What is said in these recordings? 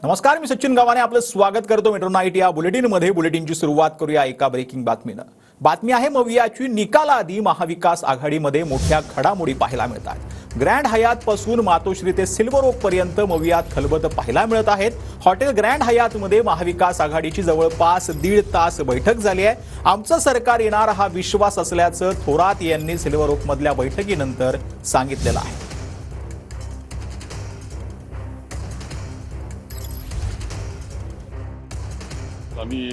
नमस्कार, मी सचिन गावाने आपलं स्वागत करतो मेट्रो नाईट या बुलेटिनमध्ये। बुलेटिनची सुरुवात करूया एका ब्रेकिंग बातमीनं। बातमी आहे मवियाची। निकालाआधी महाविकास आघाडीमध्ये मोठ्या घडामोडी पाहायला मिळतात। ग्रँड हयात पासून मातोश्री ते सिल्वर ओक पर्यंत मवियात खलबत पाहायला मिळत आहेत। हॉटेल ग्रँड हयात मध्ये महाविकास आघाडीची जवळपास 1.5 तास बैठक झाली आहे। आमचं सरकार येणार हा विश्वास असल्याचं थोरात यांनी सिल्वर ओक मधल्या बैठकीनंतर सांगितलेलं आहे। आम्ही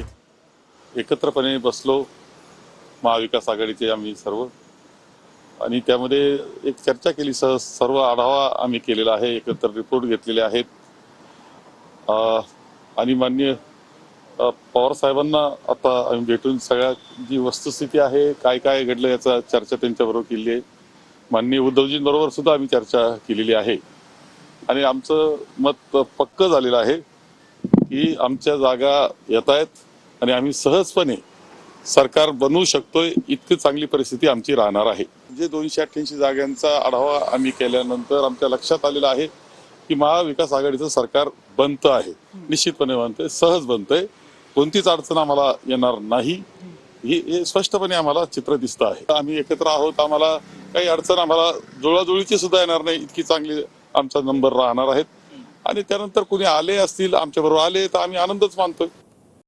एकत्रपणे बसलो, महाविकास आघाडीचे आम्ही सर्व, आणि त्यामध्ये एक चर्चा केली। सर्व आढावा आम्ही केलेला आहे, एकत्र रिपोर्ट घेतलेले आहेत। आणि माननीय पवार साहेबांना आता आम्ही भेटून सगळ्या जी वस्तुस्थिती आहे, काय काय घडलं याचा चर्चा त्यांच्याबरोबर केली आहे। माननीय उद्धवजींबरोबर सुद्धा आम्ही चर्चा केलेली आहे आणि आमचं मत पक्क झालेलं आहे की आमच्या जागा येत आहेत आणि आम्ही सहजपणे सरकार बनवू शकतोय। इतकी चांगली परिस्थिती आमची राहणार आहे। जे 288 जागांचा आढावा आम्ही केल्यानंतर आमच्या लक्षात आलेलं आहे की महाविकास आघाडीचं सरकार बनतं आहे, निश्चितपणे बनतंय, सहज बनतंय, कोणतीच अडचण आम्हाला येणार नाही, हे स्पष्टपणे आम्हाला चित्र दिसतं आहे। आम्ही एकत्र आहोत, आम्हाला काही अडचण आम्हाला जुळवाजुळवीची सुद्धा येणार नाही, इतकी चांगली आमचा नंबर राहणार आहेत। आणि त्यानंतर कोणी आले असतील, आमच्या बरोबर आले तर आम्ही आनंदच मानतोय।